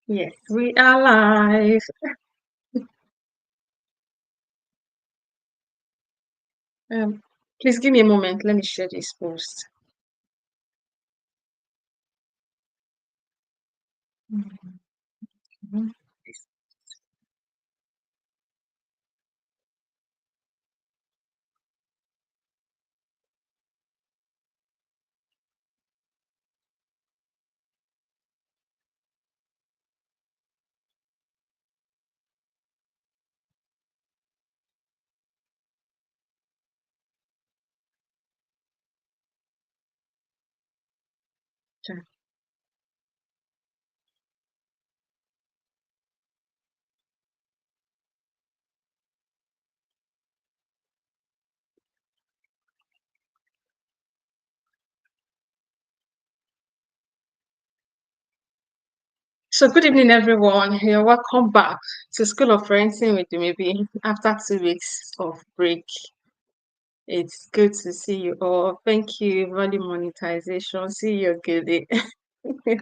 Yes, we are live. Um, please give me a moment. Let me share this post. Mhm. Sure. So, good evening, everyone. You're welcome back to School of Parenting with maybe after 2 weeks of break. It's good to see you all. Thank you, value monetization. See you, Gilly.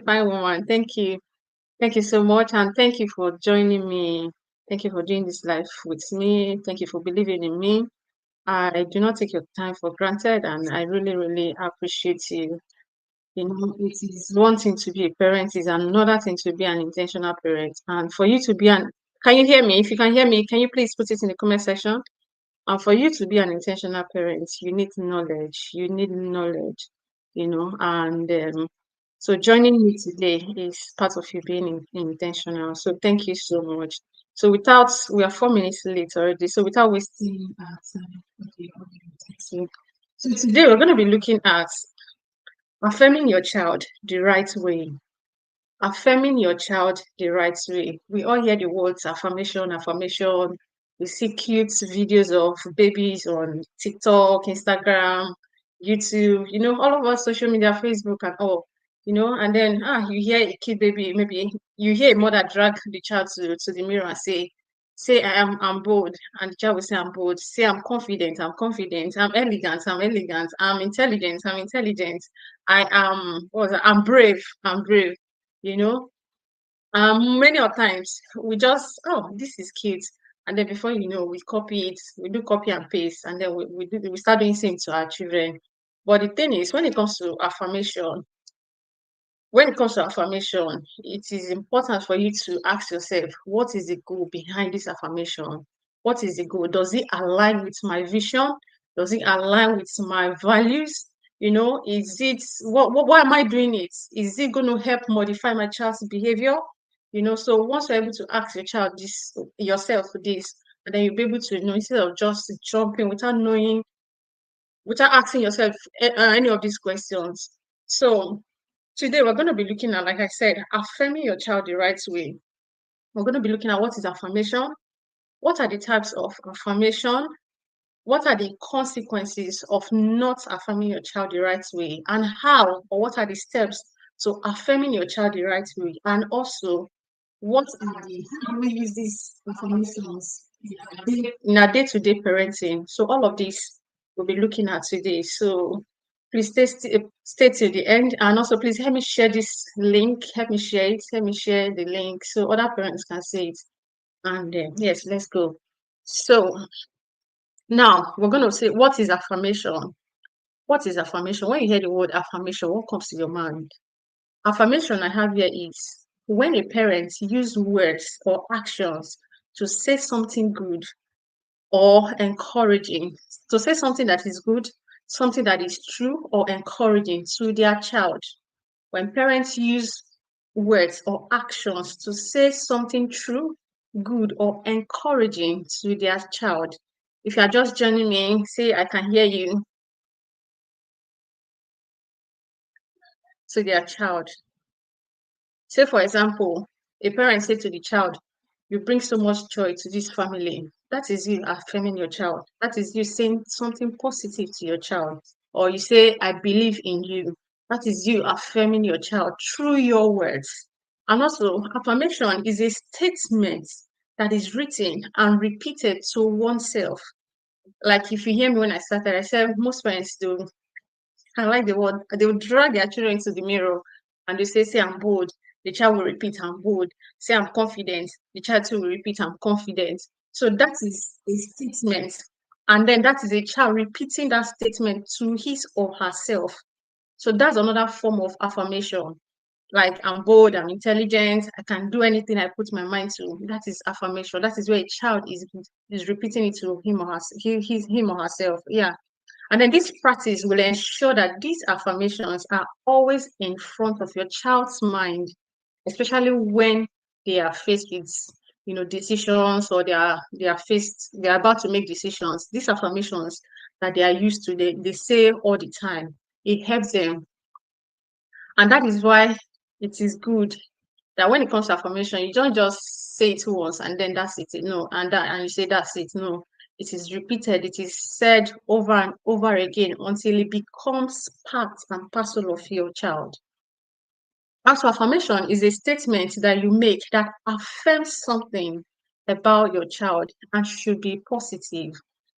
Fine woman. Thank you. Thank you so much. And thank you for joining me. Thank you for doing this live with me. Thank you for believing in me. I do not take your time for granted, and I really, really appreciate you. You know, it is one thing to be a parent, is another thing to be an intentional parent. And for you to be an, can you hear me? If you can hear me, can you please put it in the comment section? And for you to be an intentional parent, you need knowledge. You need knowledge, and so joining me today is part of you being intentional. So thank you so much. So we are 4 minutes late already. So without wasting our time, okay. So today we're going to be looking at affirming your child the right way. Affirming your child the right way. We all hear the words affirmation, affirmation. We see cute videos of babies on TikTok, Instagram, YouTube, all over social media, Facebook and all, and then you hear a kid baby, maybe you hear a mother drag the child to the mirror and say I'm bold, and the child will say I'm bold, say I'm confident, I'm elegant, I'm intelligent, I'm brave, I'm brave, you know many of times we just, oh, this is cute. And then before you know, we copy it, we do copy and paste, and then we start doing same to our children. But the thing is, when it comes to affirmation, it is important for you to ask yourself, what is the goal behind this affirmation? What is the goal? Does it align with my vision? Does it align with my values? Is it why am I doing it? Is it going to help modify my child's behavior? So once you're able to ask your child this yourself this, and then you'll be able to instead of just jumping without asking yourself any of these questions. So today we're going to be looking at, like I said, affirming your child the right way. We're going to be looking at what is affirmation, what are the types of affirmation, what are the consequences of not affirming your child the right way, and how or what are the steps to affirming your child the right way, and also how do we use these affirmations in our day-to-day parenting. So all of this we'll be looking at today. So please stay till the end, and also please help me share this link. Help me share it. Help me share the link so other parents can see it. And yes, let's go. So now we're going to say, what is affirmation? What is affirmation? When you hear the word affirmation, what comes to your mind? Affirmation I have here is when a parent use words or actions to say something good or encouraging, to say something that is good, something that is true or encouraging to their child. When parents use words or actions to say something true, good, or encouraging to their child. If you are just joining me, say I can hear you, to their child. Say, for example, a parent say to the child, you bring so much joy to this family. That is you affirming your child. That is you saying something positive to your child. Or you say, I believe in you. That is you affirming your child through your words. And also, affirmation is a statement that is written and repeated to oneself. Like if you hear me when I started, I said most parents do. I like the word. They will drag their children into the mirror and they say, I'm bold. the child will repeat, I'm bold. Say, I'm confident, the child too will repeat, I'm confident. So that is a statement. And then that is a child repeating that statement to his or herself. So that's another form of affirmation. Like, I'm bold, I'm intelligent, I can do anything I put my mind to. That is affirmation. That is where a child is repeating it to him or him or herself. Yeah. And then this practice will ensure that these affirmations are always in front of your child's mind, especially when they are faced with, decisions, or they're about to make decisions. These affirmations that they are used to, they say all the time. It helps them. And that is why it is good that when it comes to affirmation, you don't just say it once and then that's it. No, and you say that's it. No, it is repeated. It is said over and over again until it becomes part and parcel of your child. As affirmation is a statement that you make that affirms something about your child and should be positive.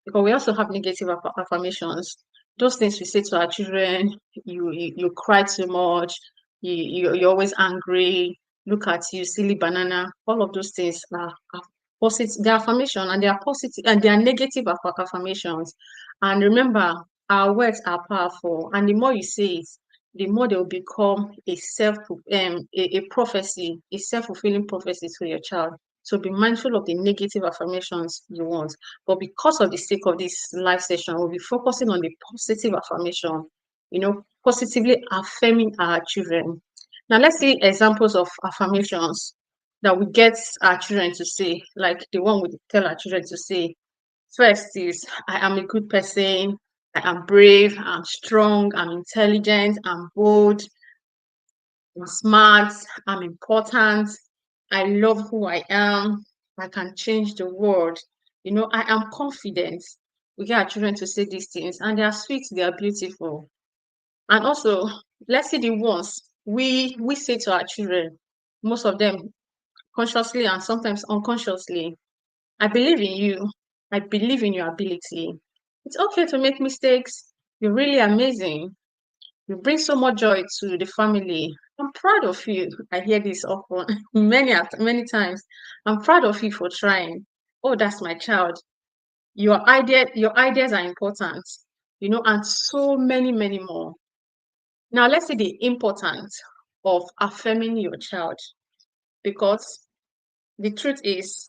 Because we also have negative affirmations. Those things we say to our children, you cry too much, you're always angry, look at you, silly banana. All of those things are positive, they're affirmation, and they are positive, and they are negative affirmations. And remember, our words are powerful, and the more you say it, the more they will become a prophecy, a self-fulfilling prophecy to your child. So be mindful of the negative affirmations you want. But because of the sake of this live session, we'll be focusing on the positive affirmation, positively affirming our children. Now let's see examples of affirmations that we get our children to say, like the one we tell our children to say. First is, I am a good person, I am brave, I'm strong, I'm intelligent, I'm bold, I'm smart, I'm important, I love who I am, I can change the world. I am confident. We get our children to say these things, and they are sweet, they are beautiful. And also, let's see the ones we say to our children, most of them consciously and sometimes unconsciously. I believe in you. I believe in your ability. It's okay to make mistakes. You're really amazing. You bring so much joy to the family. I'm proud of you. I hear this often, many times. I'm proud of you for trying. Oh, that's my child. Your ideas are important, and so many, many more. Now, let's see the importance of affirming your child, because the truth is,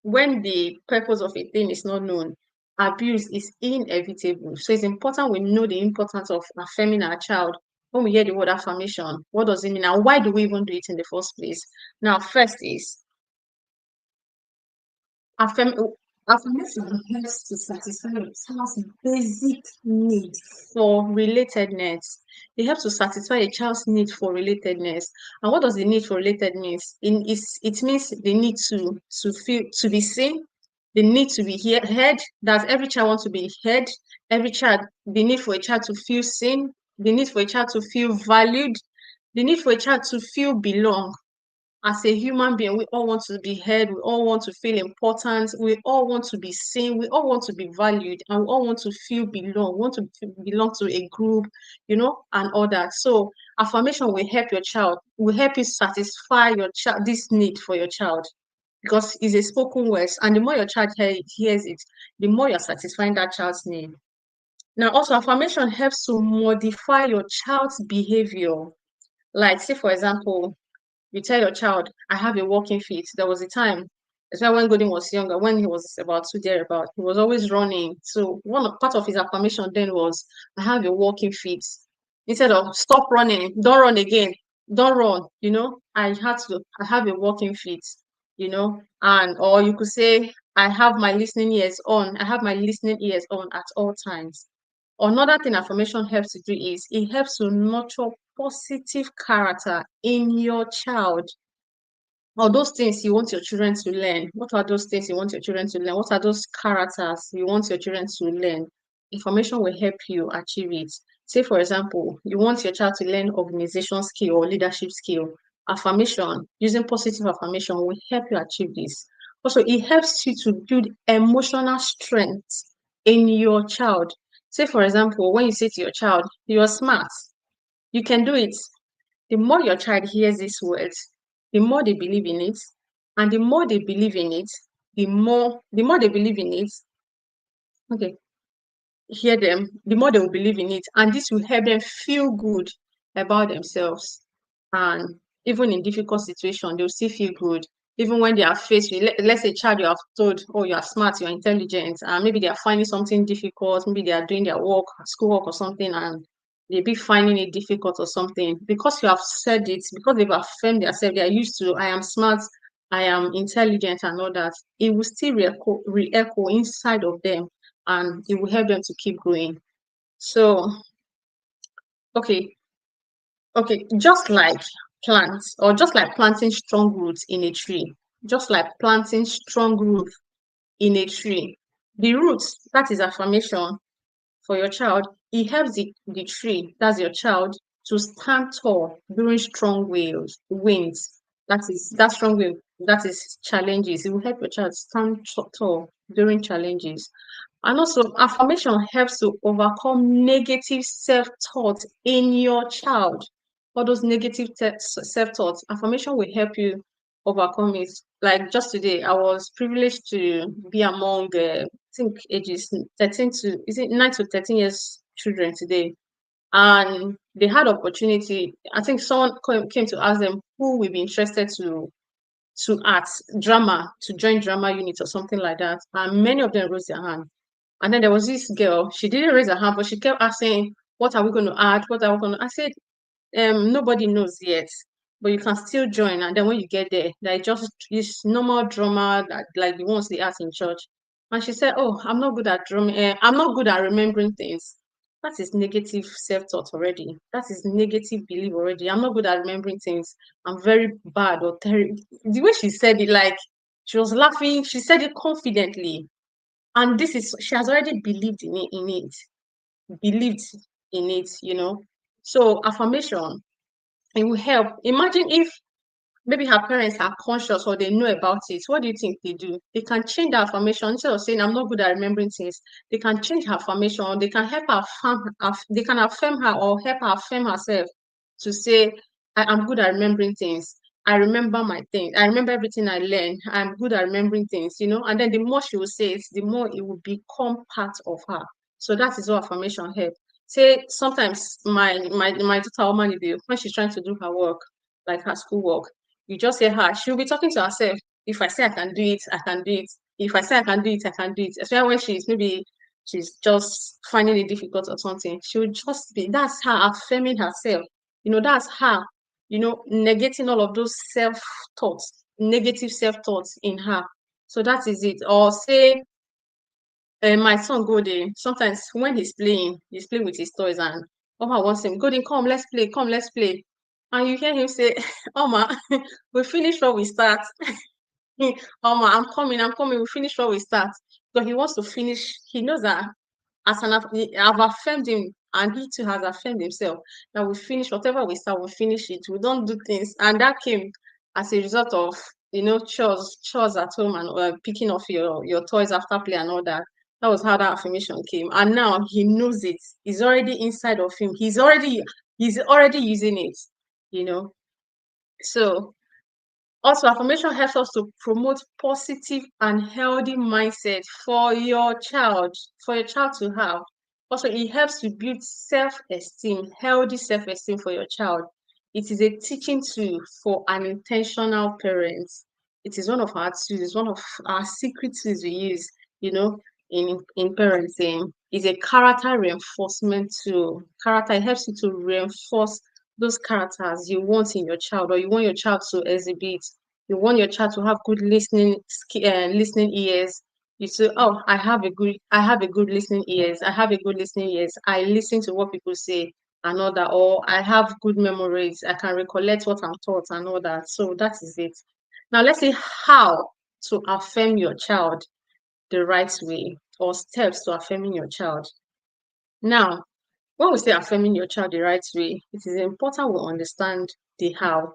when the purpose of a thing is not known, abuse is inevitable. So it's important we know the importance of affirming our child. When we hear the word affirmation, what does it mean? And why do we even do it in the first place? Now, first is affirm affirmation helps to satisfy your child's basic need for relatedness. It helps to satisfy a child's need for relatedness. And what does the need for relatedness? It means the need to feel to be seen, the need to be heard. That every child wants to be heard. Every child, the need for a child to feel seen, the need for a child to feel valued, the need for a child to feel belong. As a human being, we all want to be heard, we all want to feel important, we all want to be seen, we all want to be valued, and we all want to feel belong, want to belong to a group, and all that. So affirmation will help your child, will help you satisfy your child, this need for your child, because it's a spoken word, and the more your child hears it, the more you're satisfying that child's need. Now, also, affirmation helps to modify your child's behavior. Like, say, for example, you tell your child, I have a walking feet. There was a time, especially when Golden was younger, when he was about 2 thereabout, he was always running. So part of his affirmation then was, I have a walking feet. Instead of stop running, don't run again, don't run, I have a walking feet, and or you could say, I have my listening ears on, I have my listening ears on at all times. Another thing affirmation helps to do is it helps to nurture positive character in your child. Or those things you want your children to learn. What are those things you want your children to learn? What are those characters you want your children to learn? Information will help you achieve it. Say, for example, you want your child to learn organization skill or leadership skill. Affirmation, using positive affirmation will help you achieve this. Also, it helps you to build emotional strength in your child. Say, for example, when you say to your child, you're smart, you can do it, The more your child hears these words, the more they believe in it. And the more they believe in it, the more they believe in it, okay, hear them, the more they will believe in it. And this will help them feel good about themselves. And even in difficult situations, they'll still feel good. Even when they are faced with, let's say, child you have told, oh, you are smart, you are intelligent, and maybe they are finding something difficult, maybe they are doing their work, schoolwork or something, and they be finding it difficult or something. Because you have said it, because they've affirmed themselves, they are used to, I am smart, I am intelligent, and all that, it will still re-echo inside of them, and it will help them to keep going. So, okay, just like plants, or just like planting strong roots in a tree, just like planting strong roots in a tree, the roots, that is affirmation for your child, it helps the tree, that's your child, to stand tall during strong winds. That strong wind, that is challenges. It will help your child stand tall during challenges. And also, affirmation helps to overcome negative self-talk in your child. All those negative self-thoughts, affirmation will help you overcome it. Like just today, I was privileged to be among, I think, ages 13 to, is it 9 to 13 years children today. And they had opportunity. I think someone came to ask them who would be interested to art, drama, to join drama unit or something like that. And many of them raised their hand. And then there was this girl, she didn't raise her hand, but she kept asking, what are we going to add? What are we going to? I said, nobody knows yet, but you can still join. And then when you get there, like just this normal drama, that, like the ones they ask in church. And she said, oh, I'm not good at drumming. I'm not good at remembering things. That is negative self-thought already. That is negative belief already. I'm not good at remembering things. I'm very bad or terrible. The way she said it, like she was laughing. She said it confidently. And this is, she has already believed believed in it. So affirmation, it will help. Imagine if maybe her parents are conscious or they know about it. What do you think they do? They can change the affirmation. Instead of saying I'm not good at remembering things, they can change her affirmation, or they can help her they can affirm her, or help her affirm herself to say, I'm good at remembering things. I remember my things. I remember everything I learned. I'm good at remembering things. And then the more she will say it, the more it will become part of her. So that is what affirmation help. Say sometimes my daughter Omanibi, when she's trying to do her work, like her schoolwork, you just say her, she'll be talking to herself. If I say I can do it, I can do it. If I say I can do it, I can do it. Especially when she's just finding it difficult or something. She'll just be, that's her affirming herself. That's her, negating all of those self-thoughts, negative self-thoughts in her. So that is it. Or say, my son go there. Sometimes when he's playing with his toys, and Oma wants him, go there, come, let's play. And you hear him say, Oma, we finish what we start. Oma, I'm coming, we finish what we start. So he wants to finish, he knows that I've affirmed him, and he too has affirmed himself that we finish whatever we start, we finish it. We don't do things. And that came as a result of, chores at home, and picking off your toys after play and all that. That was how that affirmation came. And now he knows it. It's already inside of him. He's already using it, you know. So also, affirmation helps us to promote positive and healthy mindset for your child to have. Also, it helps to build self-esteem, healthy self-esteem for your child. It is a teaching tool for an intentional parent. It is one of our tools, it's one of our secret tools we use, in parenting. It's a character reinforcement tool. It helps you to reinforce those characters you want in your child, or you want your child to exhibit. You want your child to have good listening ears. You say, oh, I have a good listening ears. I have a good listening ears. I listen to what people say and all that. Or I have good memories. I can recollect what I'm taught and all that. So that is it. Now let's see how to affirm your child the right way, or steps to affirming your child. Now, when we say affirming your child the right way, it is important we understand the how,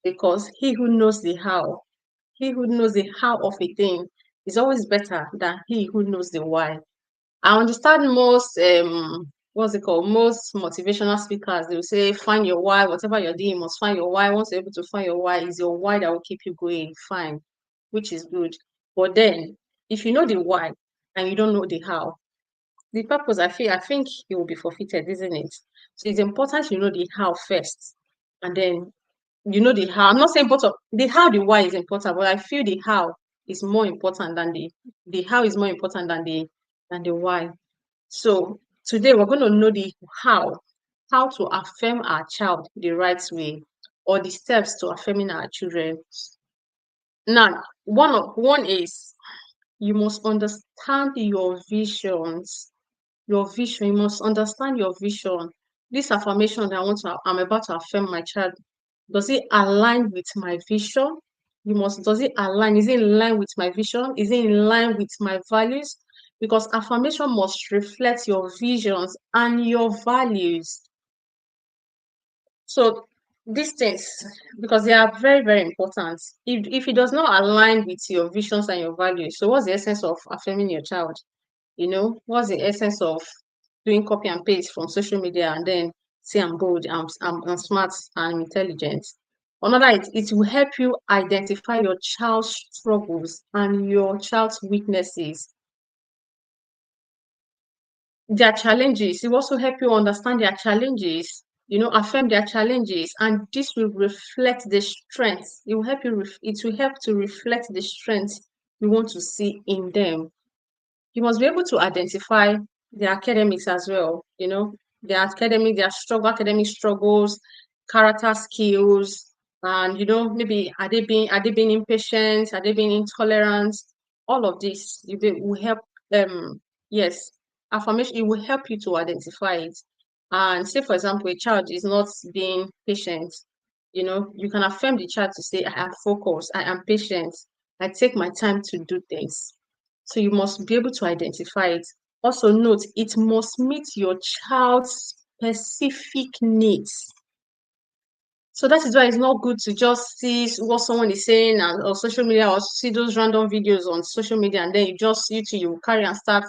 because he who knows the how of a thing is always better than he who knows the why. I understand most what's it called? Most motivational speakers, they will say, find your why, whatever you're doing, you must find your why. Once you're able to find your why, is your why that will keep you going, fine, which is good. But then, if you know the why and you don't know the how, the purpose, I think it will be forfeited, isn't it? So it's important you know the how first, and then you know the how. I'm not saying both of the how, the why is important, but I feel the how is more important than the how is more important than the why. So today we're going to know the how to affirm our child the right way, or the steps to affirming our children. Now, one is you must understand your visions. Your vision, you must understand your vision. This affirmation that I'm about to affirm my child, does it align with my vision? Does it align? Is it in line with my vision? Is it in line with my values? Because affirmation must reflect your visions and your values. So these things, because they are very, very important. If it does not align with your visions and your values, so what's the essence of affirming your child? What's the essence of doing copy and paste from social media and then say I'm good, I'm smart, I'm intelligent? Another, it will help you identify your child's struggles and your child's weaknesses, their challenges. It will also help you understand their challenges, affirm their challenges, and this will reflect the strengths. It will help it will help to reflect the strengths you want to see in them. You must be able to identify their academics as well, their academic struggles, character skills, and maybe are they being impatient, are they being intolerant? All of this will help. Yes, affirmation, it will help you to identify it. And say, for example, a child is not being patient, you can affirm the child to say, I am focused, I am patient, I take my time to do things. So you must be able to identify it. Also note, it must meet your child's specific needs. So that is why it's not good to just see what someone is saying on social media, or see those random videos on social media, and then you carry and start.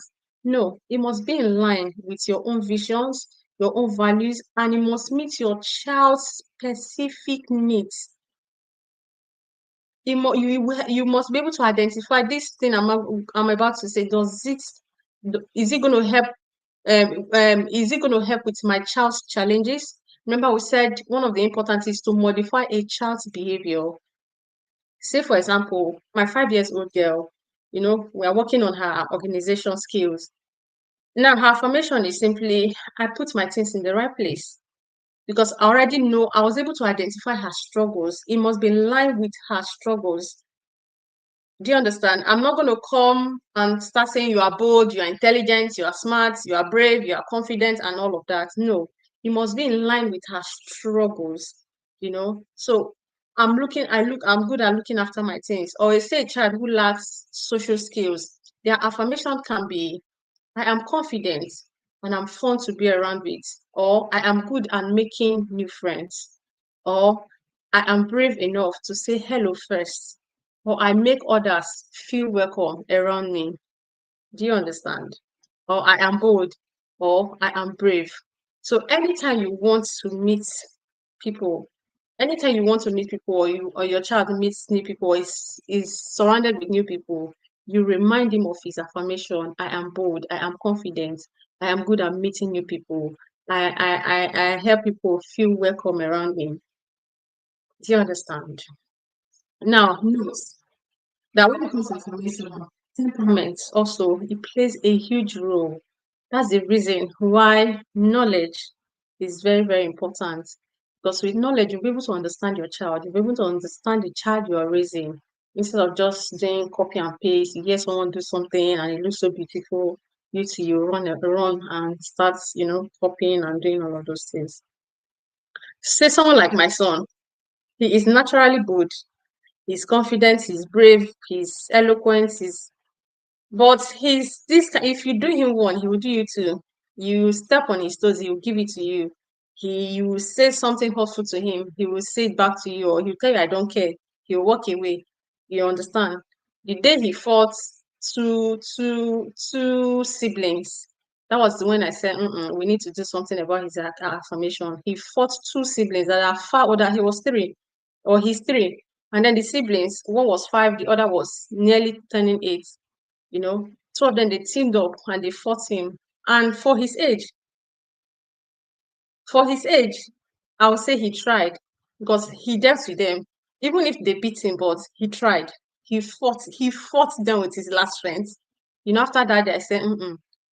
No, it must be in line with your own visions, your own values, and it must meet your child's specific needs. You must be able to identify this thing I'm about to say. Is it going to help? Is it going to help with my child's challenges? Remember, we said one of the important is to modify a child's behavior. Say, for example, my 5 years old girl, we are working on her organization skills. Now, her affirmation is simply, I put my things in the right place. Because I already know, I was able to identify her struggles. It must be in line with her struggles. Do you understand? I'm not going to come and start saying you are bold, you are intelligent, you are smart, you are brave, you are confident, and all of that. No, it must be in line with her struggles. So I'm good at looking after my things. Or say a child who lacks social skills, their affirmation can be, I am confident and I'm fun to be around with, or I am good at making new friends, or I am brave enough to say hello first, or I make others feel welcome around me. Do you understand? Or I am bold, or I am brave. So people, anytime you want to meet people, or your child meets new people, is surrounded with new people, you remind him of his affirmation. I am bold, I am confident, I am good at meeting new people. I help people feel welcome around me. Do you understand? Now, note that when it comes to affirmation, temperament also, it plays a huge role. That's the reason why knowledge is very, very important. Because with knowledge, you'll be able to understand your child, you'll be able to understand the child you are raising, instead of just doing copy and paste. You hear someone do something and it looks so beautiful, you run and start, copying and doing all of those things. Say someone like my son, he is naturally good. He's confident, he's brave, he's eloquent, but if you do him one, he will do you two. You step on his toes, he will give it to you. You will say something hurtful to him, he will say it back to you, or he'll tell you, I don't care. He'll walk away. You understand? The day he fought two siblings, That was when I said, we need to do something about his affirmation. He fought two siblings that are far older. He was three, or he's three. And then the siblings, one was 5, the other was nearly turning 8. You know, two of them, they teamed up and they fought him. And for his age, I would say he tried, because he dealt with them. Even if they beat him, but he tried. He fought them with his last strength. You know, after that, I said,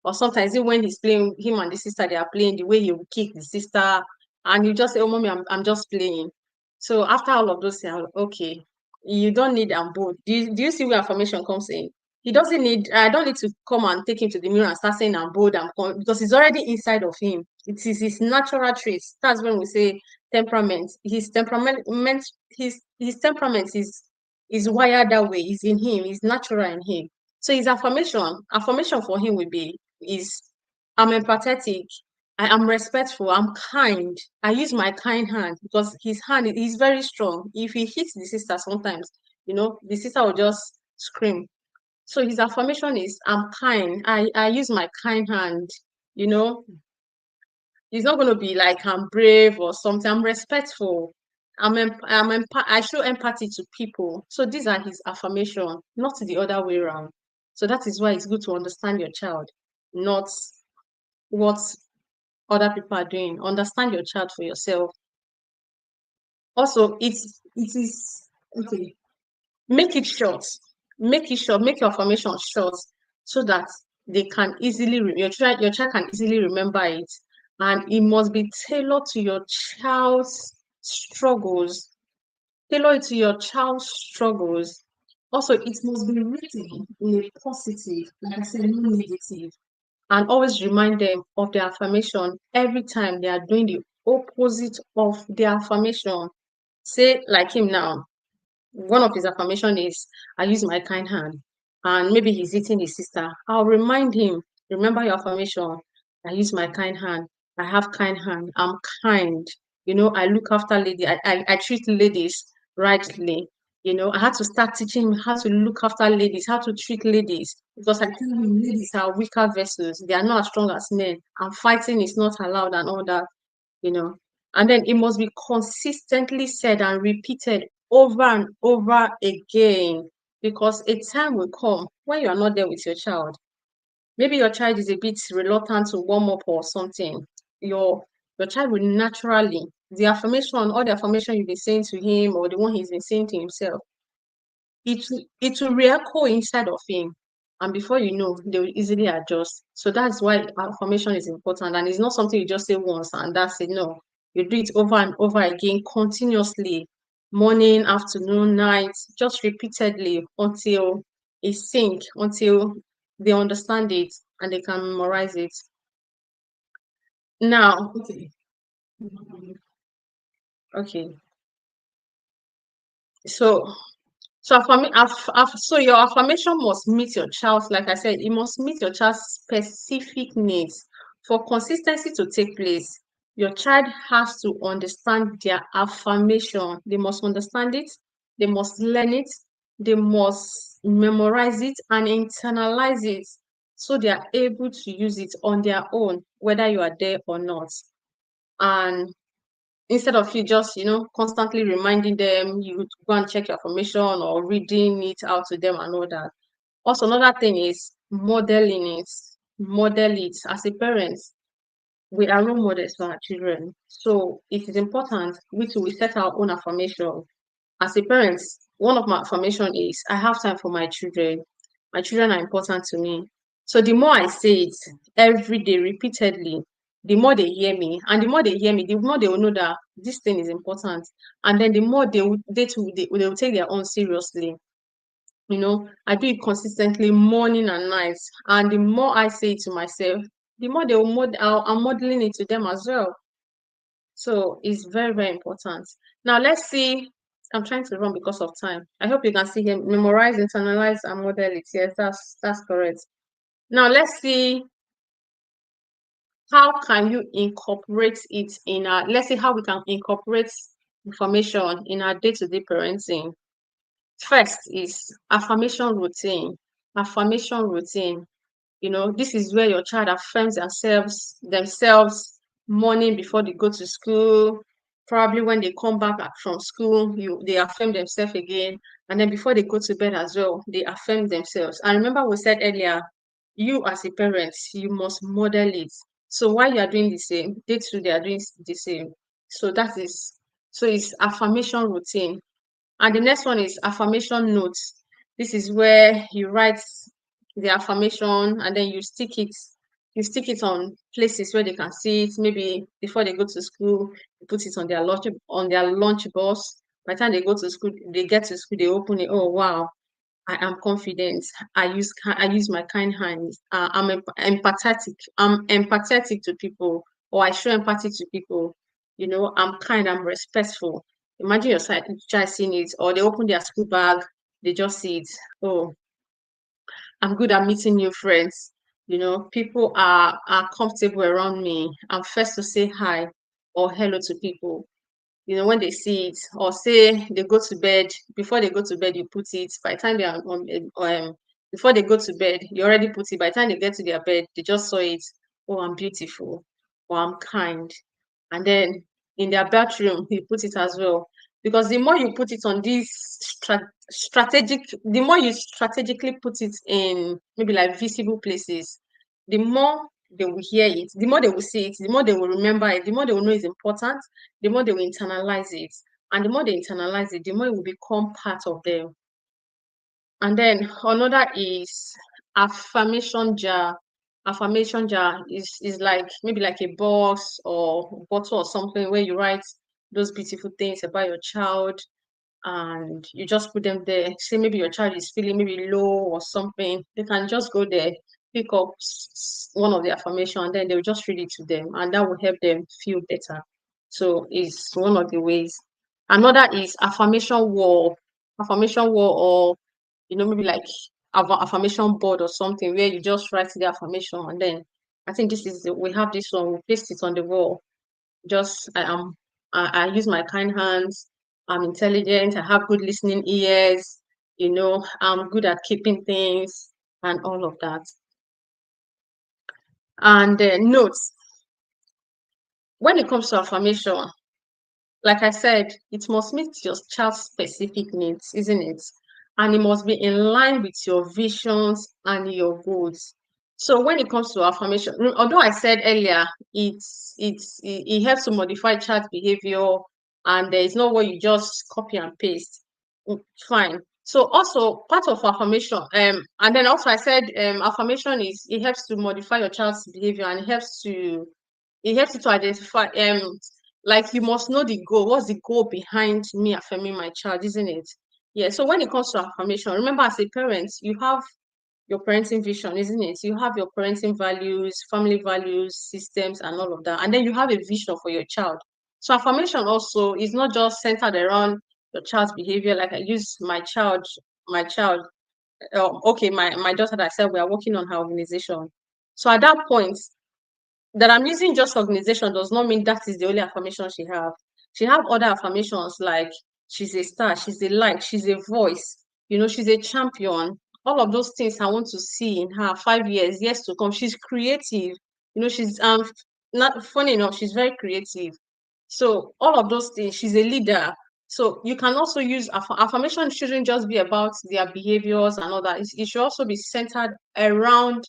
or sometimes even when he's playing, him and the sister, they are playing, the way he will kick the sister, and you just say, oh, mommy, I'm just playing. So after all of those things, okay, you don't need both. Do you see where affirmation comes in? He doesn't need, I don't need to come and take him to the mirror and start saying I'm bold, because it's already inside of him. It is his natural traits. That's when we say temperament. His temperament is wired that way. It's in him. It's natural in him. So his affirmation for him will be is I'm empathetic, I am respectful, I'm kind. I use my kind hand, because his hand is very strong. If he hits the sister sometimes, the sister will just scream. So his affirmation is I'm kind. I use my kind hand, you know. He's not going to be like I'm brave or something. I'm respectful. I show empathy to people. So these are his affirmation, not the other way around. So that is why it's good to understand your child, not what other people are doing. Understand your child for yourself. Also, it is okay. Make it short. Make it short. Make your affirmation short, so that they can easily your child can easily remember it, and it must be tailored to your child's struggles. Tailor it to your child's struggles. Also, it must be written in a positive, like I said, no negative, and always remind them of the affirmation every time they are doing the opposite of the affirmation. Say, like him now, one of his affirmation is I use my kind hand, and maybe he's eating his sister. I'll remind him, remember your affirmation. I use my kind hand. I have kind hand. I'm kind. I look after lady. I treat ladies rightly. I had to start teaching him how to look after ladies, how to treat ladies, because I tell him ladies are weaker vessels. They are not as strong as men, and fighting is not allowed and all that. you know. And then it must be consistently said and repeated over and over again, because a time will come when you are not there with your child. Maybe your child is a bit reluctant to warm up or something. Your child will naturally, all the affirmation you've been saying to him or the one he's been saying to himself, it will re-echo inside of him, and before you know, they will easily adjust. So that's why affirmation is important, and it's not something you just say once and that's it. No, you do it over and over again continuously, morning, afternoon, night, just repeatedly until it sinks, until they understand it and they can memorize it. Now, okay, so so your affirmation must meet your child's, like I said, it must meet your child's specific needs. For consistency to take place, your child has to understand their affirmation. They must understand it, they must learn it, they must memorize it and internalize it, so they are able to use it on their own, whether you are there or not. And instead of you just constantly reminding them, you go and check your affirmation or reading it out to them and all that. Also, another thing is modeling it. Model it. As a parent, we are role models for our children, so it is important we set our own affirmation. As a parent, one of my affirmation is I have time for my children. My children are important to me. So the more I say it every day repeatedly, the more they hear me. And the more they hear me, the more they will know that this thing is important. And then the more they will take their own seriously. I do it consistently morning and night. And the more I say it to myself, the more I'm modeling it to them as well. So it's very, very important. Now let's see. I'm trying to run because of time. I hope you can see him. Memorize, internalize, and model it. Yes, that's correct. Now let's see how can you incorporate it in our. Let's see how we can incorporate information in our day-to-day parenting. First is affirmation routine. Affirmation routine. This is where your child affirms themselves morning before they go to school. Probably when they come back from school, they affirm themselves again. And then before they go to bed as well, they affirm themselves. And remember we said earlier, you as a parent, you must model it. So while you are doing the same, they too, they are doing the same. So it's affirmation routine. And the next one is affirmation notes. This is where you write the affirmation and then you stick it. You stick it on places where they can see it. Maybe before they go to school, you put it on their lunch box. By the time they go to school, they get to school, they open it. Oh wow, I am confident. I use my kind hands. Empathetic. I'm empathetic to people, or I show empathy to people. I'm kind. I'm respectful. Imagine your child seeing it, or they open their school bag, they just see it. Oh, I'm good at meeting new friends. People are comfortable around me. I'm first to say hi or hello to people. When they see it, or say they go to bed, before they go to bed, you put it. By the time they are before they go to bed, you already put it. By the time they get to their bed, they just saw it. Oh, I'm beautiful, or I'm kind. And then in their bathroom, you put it as well. Because the more you put it on these the more you strategically put it in maybe like visible places, the more they will hear it, the more they will see it, the more they will remember it, the more they will know it's important, the more they will internalize it. And the more they internalize it, the more it will become part of them. And then another is affirmation jar. Affirmation jar is like maybe like a box or bottle or something where you write those beautiful things about your child and you just put them there. Say maybe your child is feeling maybe low or something, they can just go there, pick up one of the affirmation, and then they'll just read it to them, and that will help them feel better. So it's one of the ways. Another is affirmation wall. Affirmation wall, or maybe like affirmation board or something where you just write the affirmation, and then I think we have this one, we paste it on the wall. Just I use my kind hands. I'm intelligent. I have good listening ears. I'm good at keeping things and all of that. And notes. When it comes to affirmation, like I said, it must meet your child's specific needs, isn't it? And it must be in line with your visions and your goals. So when it comes to affirmation, although I said earlier, it helps to modify child behavior, and there is no way you just copy and paste. Fine. So also part of affirmation, and then also I said affirmation it helps to modify your child's behavior, and it helps you to identify like you must know the goal. What's the goal behind me affirming my child, isn't it? Yeah. So when it comes to affirmation, remember as a parent, you have your parenting vision, isn't it? You have your parenting values, family values, systems, and all of that. And then you have a vision for your child. So affirmation also is not just centered around your child's behavior. Like I use my child, okay, my daughter that I said we are working on her organization. So at that point, that I'm using just organization does not mean that is the only affirmation she have. She have other affirmations like she's a star, she's a light, she's a voice, she's a champion. All of those things I want to see in her 5 years, years to come. She's creative. She's not funny enough, she's very creative. So all of those things, she's a leader. So you can also use affirmation shouldn't just be about their behaviors and all that. It should also be centered around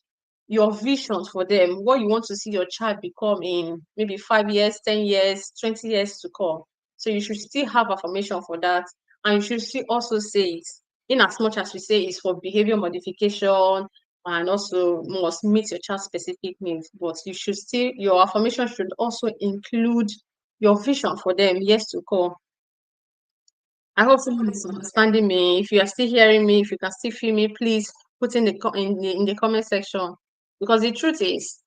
your visions for them, what you want to see your child become in maybe 5 years, 10 years, 20 years to come. So you should still have affirmation for that. And you should still also say it in as much as we say it's for behavior modification and also must meet your child's specific needs. But your affirmation should also include your vision for them years to come. I hope someone is understanding me. If you are still hearing me, if you can still feel me, please put in the comment section. Because the truth is,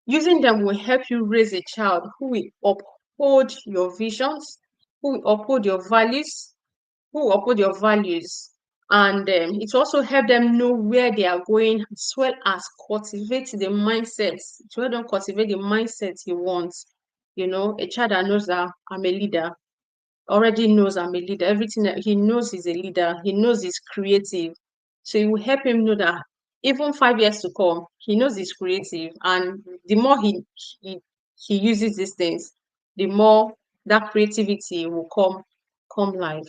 using them will help you raise a child who will uphold your visions, who will uphold your values, and it also help them know where they are going, as well as cultivate the mindset. To help them cultivate the mindset you want. A child that knows that I'm a leader already knows I'm a leader. Everything that he knows is a leader. He knows he's creative. So it will help him know that even 5 years to come, he knows he's creative, and the more he, he uses these things, the more that creativity will come live.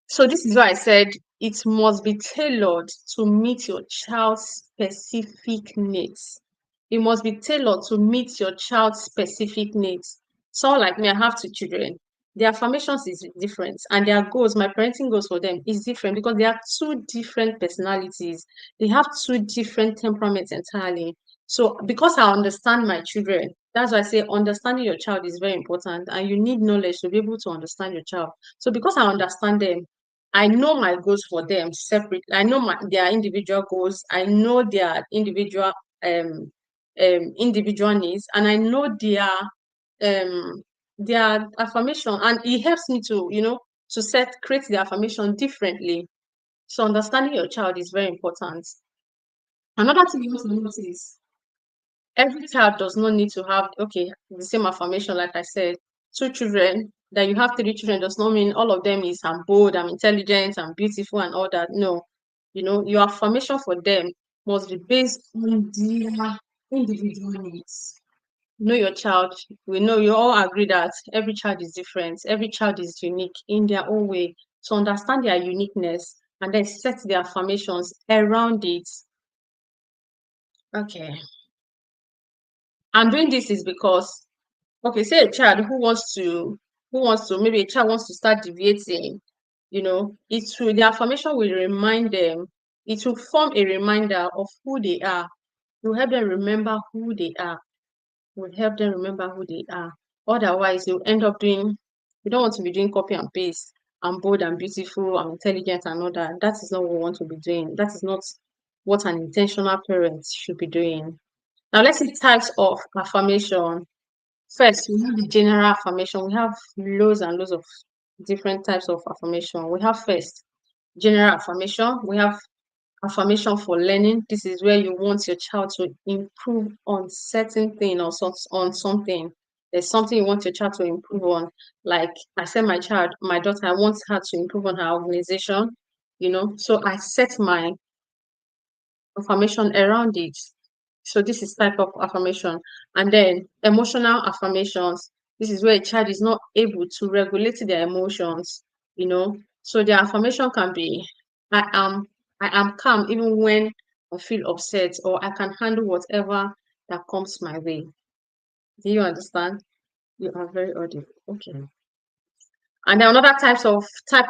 So this is why I said it must be tailored to meet your child's specific needs. It must be tailored to meet your child's specific needs. So like me, I have two children. Their affirmations is different, and their goals, my parenting goals for them is different because they are two different personalities. They have two different temperaments entirely. So because I understand my children, that's why I say understanding your child is very important, and you need knowledge to be able to understand your child. So because I understand them, I know my goals for them separate. I know their individual goals. I know their individual needs, and I know their affirmation, and it helps me to create the affirmation differently. So understanding your child is very important. Another thing you want to notice, every child does not need to have the same affirmation. Like I said, two children, that you have three children does not mean all of them is I'm bold, I'm intelligent, I'm beautiful and all that. No, your affirmation for them must be based on their individual needs. Know your child. We know you all agree that every child is different, every child is unique in their own way. So understand their uniqueness and then set the affirmations around it. Okay. And doing this is because, say a child maybe a child wants to start deviating, the affirmation will remind them, it will form a reminder of who they are. It will help them remember who they are. Otherwise, you'll end up doing, you don't want to be doing copy and paste. I'm bold, I'm beautiful, I'm intelligent, and all that. That is not what we want to be doing. That is not what an intentional parent should be doing. Now, let's see types of affirmation. First, we have the general affirmation. We have loads and loads of different types of affirmation. We have first general affirmation. We have affirmation for learning. This is where you want your child to improve on certain thing or on something. There's something you want your child to improve on. Like I said, my daughter, I want her to improve on her organization. So I set my affirmation around it. So this is type of affirmation. And then emotional affirmations. This is where a child is not able to regulate their emotions. So the affirmation can be, I am I am calm even when I feel upset, or I can handle whatever that comes my way. Do you understand? You are very audible. Okay. And then another type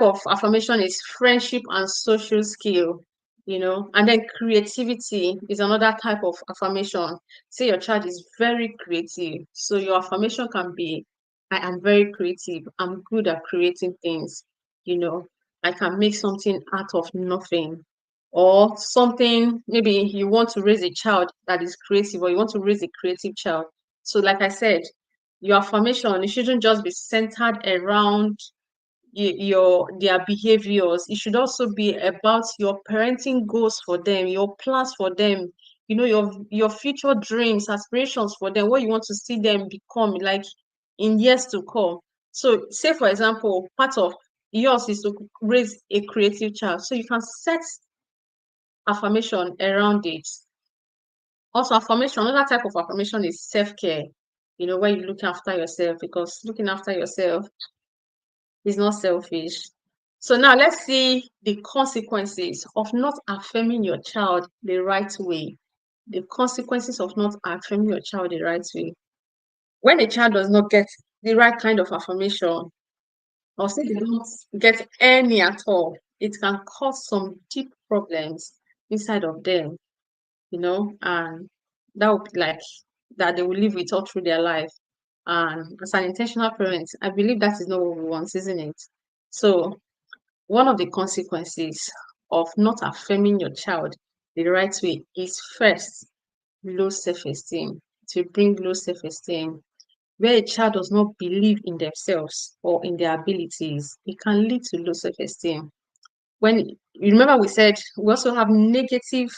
of affirmation is friendship and social skill. And then creativity is another type of affirmation. Say your child is very creative. So your affirmation can be, I am very creative. I'm good at creating things. You know, I can make something out of nothing. Or something, maybe you want to raise a child that is creative, or you want to raise a creative child. So like I said, your affirmation, it shouldn't just be centered around their behaviors. It should also be about your parenting goals for them, your plans for them, your future dreams, aspirations for them, what you want to see them become, like in years to come. So say for example, part of yours is to raise a creative child, so you can set affirmation around it. Also, affirmation, another type of affirmation is self-care, where you look after yourself, because looking after yourself is not selfish. So now let's see the consequences of not affirming your child the right way. The consequences of not affirming your child the right way. When a child does not get the right kind of affirmation, or say they don't get any at all, it can cause some deep problems inside of them, and that would be like that they will live with all through their life. And as an intentional parent, I believe that is not what we want, isn't it? So one of the consequences of not affirming your child the right way is first, low self-esteem. To bring low self-esteem, where a child does not believe in themselves or in their abilities, it can lead to low self-esteem. When you remember, we said we also have negative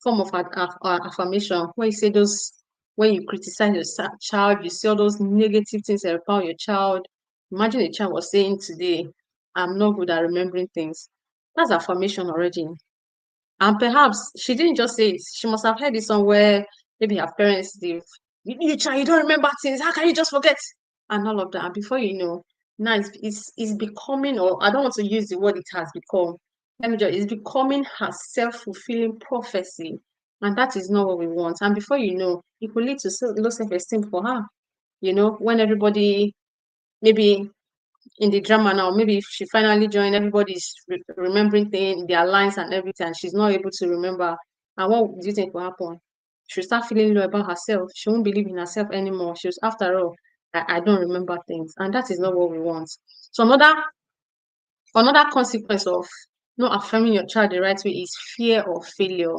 form of affirmation, where you say those, when you criticize your child, you say all those negative things about your child. Imagine a child was saying today, I'm not good at remembering things. That's affirmation already. And perhaps she didn't just say it. She must have heard it somewhere. Maybe her parents, you child, you don't remember things. How can you just forget? And all of that. And before you know, now it's becoming, or I don't want to use the word it has become. Let me just, it's becoming her self-fulfilling prophecy. And that is not what we want. And before you know, it will lead to low self-esteem for her. When everybody, maybe in the drama now, maybe if she finally joined, everybody's remembering things, their lines and everything, and she's not able to remember. And what do you think will happen? She'll start feeling low about herself. She won't believe in herself anymore. After all, I don't remember things. And that is not what we want. So another consequence of not affirming your child the right way is fear of failure.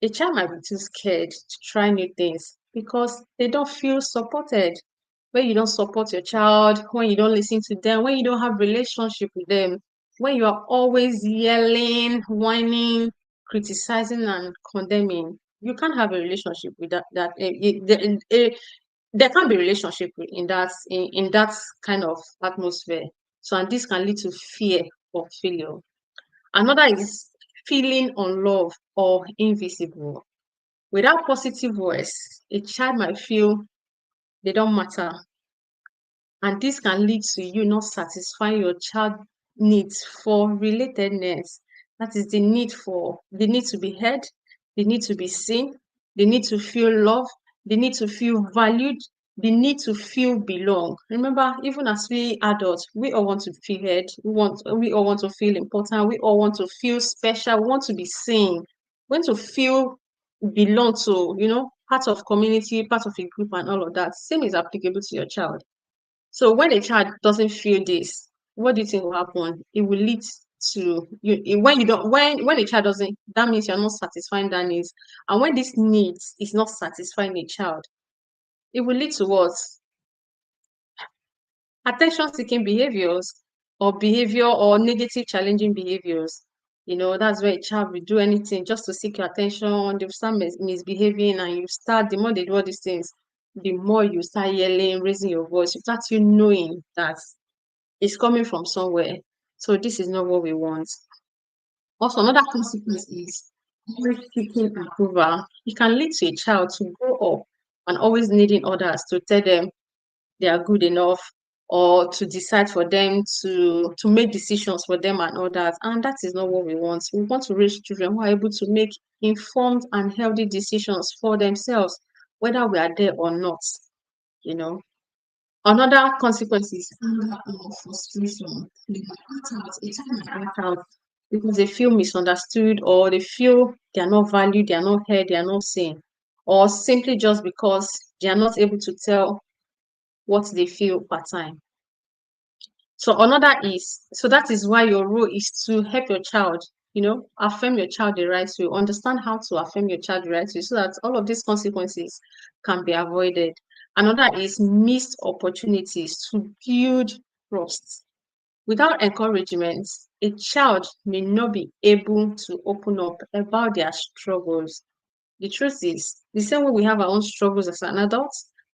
A child might be too scared to try new things because they don't feel supported. When you don't support your child, when you don't listen to them, when you don't have relationship with them, when you are always yelling, whining, criticizing, and condemning, you can't have a relationship with there can't be relationship in that kind of atmosphere. So, and this can lead to fear of failure. Another is feeling unloved or invisible. Without positive voice, a child might feel they don't matter. And this can lead to you not satisfying your child needs for relatedness. That is the need to be heard, the need to be seen, the need to feel love, the need to feel valued, the need to feel belong. Remember, even as we adults, we all want to feel heard, we all want to feel important, we all want to feel special, we want to be seen, we want to feel belong to, part of community, part of a group and all of that. Same is applicable to your child. So when a child doesn't feel this, what do you think will happen? It will lead to when you don't when a child doesn't, that means you're not satisfying that needs. And when this needs is not satisfying a child, it will lead to what? Attention seeking behaviors or negative challenging behaviors. That's where a child will do anything just to seek your attention. They'll start misbehaving, and the more they do all these things, the more you start yelling, raising your voice. You start knowing that it's coming from somewhere. So this is not what we want. Also, another consequence is always seeking approval. It can lead to a child to grow up and always needing others to tell them they are good enough, or to decide for them, to make decisions for them and all that. And that is not what we want. We want to raise children who are able to make informed and healthy decisions for themselves, whether we are there or not. You know. Another consequence is anger or frustration. They might act out, a child might act out because they feel misunderstood, or they feel they are not valued, they are not heard, they are not seen, or simply just because they are not able to tell what they feel per time. So that is why your role is to help your child, affirm your child the right way, understand how to affirm your child the right way so that all of these consequences can be avoided. Another is missed opportunities to build trust. Without encouragement, a child may not be able to open up about their struggles. The truth is, the same way we have our own struggles as an adult,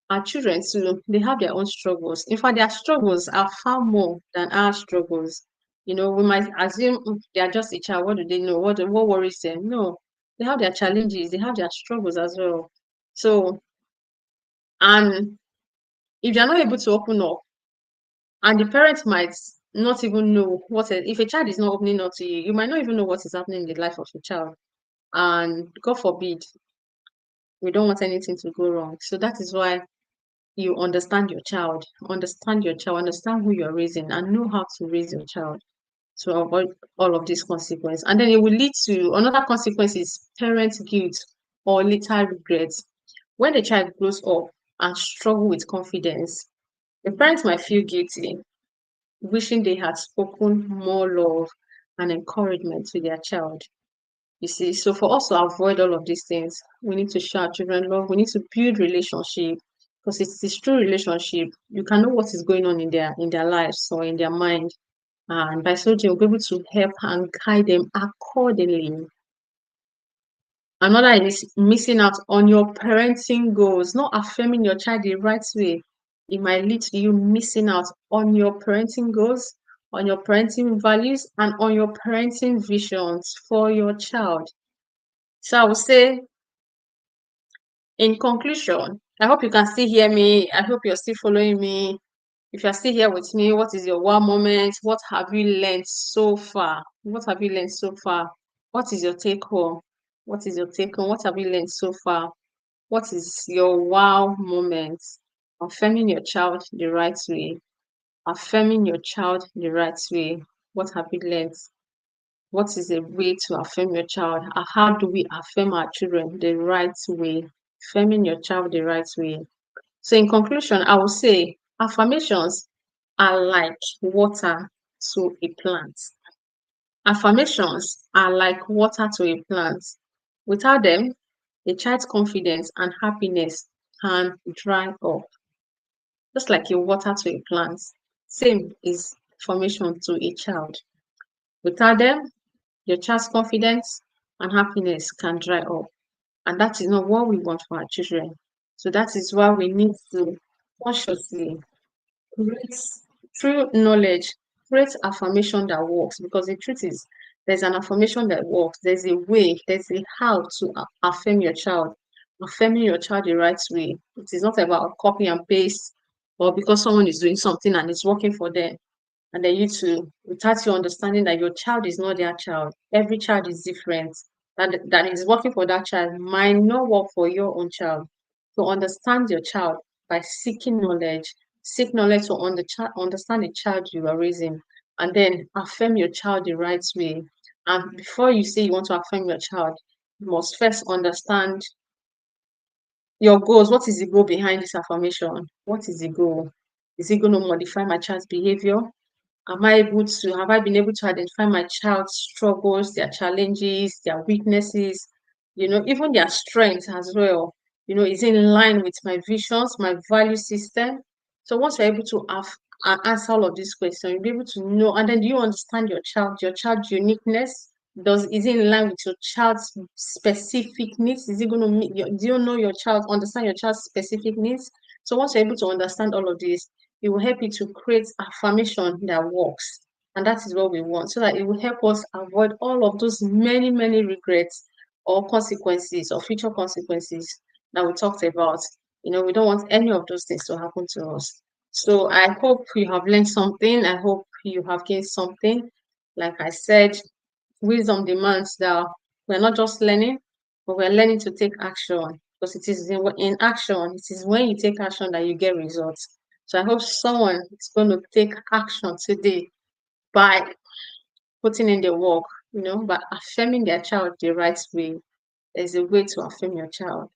our children too, they have their own struggles. In fact, their struggles are far more than our struggles. We might assume they are just a child. What do they know? What worries them? No, they have their challenges. They have their struggles as well. So, and if you're not able to open up, and the parents might not even know if a child is not opening up to you, you might not even know what is happening in the life of your child. And God forbid, we don't want anything to go wrong. So that is why you understand who you're raising, and know how to raise your child to avoid all of these consequences. And then it will lead to another consequence is parent guilt or later regrets. When the child grows up and struggle with confidence, the parents might feel guilty, wishing they had spoken more love and encouragement to their child. You see, so for us to avoid all of these things, we need to show our children love. We need to build relationship, because it's this true relationship. You can know what is going on in their lives or in their mind, and by so doing, you'll be able to help and guide them accordingly. Another is missing out on your parenting goals, not affirming your child the right way. It might lead to you missing out on your parenting goals, on your parenting values, and on your parenting visions for your child. So I would say, in conclusion, I hope you can still hear me. I hope you're still following me. If you're still here with me, what is your wow moment? What have you learned so far? What have you learned so far? What is your take home? What is your take home? What have you learned so far? What is your wow moment? Affirming your child the right way. Affirming your child the right way. What have you learned? What is a way to affirm your child? How do we affirm our children the right way? Affirming your child the right way. So, in conclusion, I will say affirmations are like water to a plant. Affirmations are like water to a plant. Without them, a child's confidence and happiness can dry up, just like a water to a plant. Same is formation to a child. Without them, your child's confidence and happiness can dry up. And that is not what we want for our children. So that is why we need to consciously create, through knowledge, create affirmation that works. Because the truth is, there's an affirmation that works. There's a way, there's a how to affirm your child. Affirming your child the right way. It is not about copy and paste or because someone is doing something and it's working for them. And then you too, without you understanding that your child is not their child. Every child is different. That is working for that child might not work for your own child. To understand your child by seeking knowledge, seek knowledge to understand the child you are raising, and then affirm your child the right way. And before you say you want to affirm your child, you must first understand your goals. What is the goal behind this affirmation? What is the goal? Is it going to modify my child's behavior? Have I been able to identify my child's struggles, their challenges, their weaknesses, even their strengths as well? Is it in line with my visions, my value system? So once you're able to answer all of these questions, you'll be able to know. And then do you understand your child's uniqueness? Is it in line with your child's specific needs? Is it going to meet do you know understand your child's specific needs? So once you're able to understand all of this, it will help you to create affirmation that works. And that is what we want, so that it will help us avoid all of those many, many regrets or consequences or future consequences that we talked about. We don't want any of those things to happen to us. So I hope you have learned something. I hope you have gained something. Like I said, wisdom demands that we're not just learning, but we're learning to take action. Because it is in action, it is when you take action that you get results. So I hope someone is going to take action today by putting in the work, by affirming their child the right way. There's a way to affirm your child.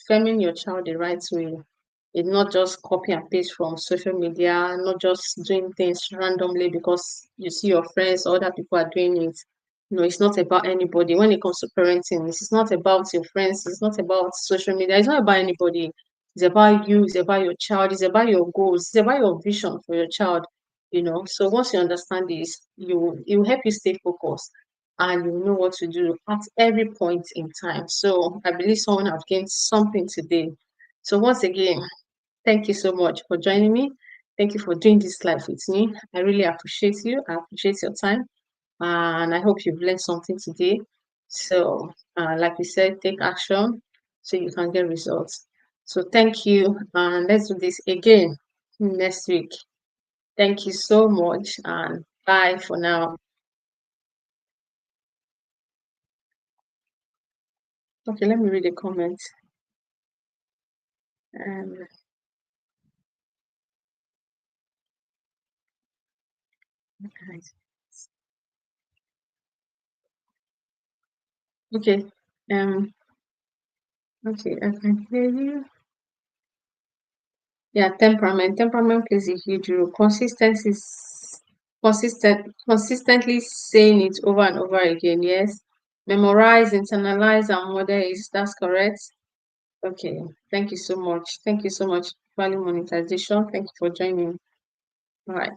Affirming your child the right way. It's not just copy and paste from social media, not just doing things randomly because you see your friends or other people are doing it. No, it's not about anybody. When it comes to parenting, it's not about your friends, it's not about social media, it's not about anybody. It's about you, it's about your child, it's about your goals, it's about your vision for your child. So once you understand this, it will help you stay focused and you know what to do at every point in time. So I believe someone have gained something today. So once again, thank you so much for joining me. Thank you for doing this live with me. I really appreciate you. I appreciate your time. And I hope you've learned something today. So, like we said, take action so you can get results. So, thank you. And let's do this again next week. Thank you so much. And bye for now. Okay, let me read the comments. Um, okay. Um, okay, I can hear you. Yeah, temperament. Temperament plays a huge role. Consistency is consistently saying it over and over again. Yes. Memorize, internalize, and model is that's correct. Okay. Thank you so much. Thank you so much. Value monetization. Thank you for joining. All right.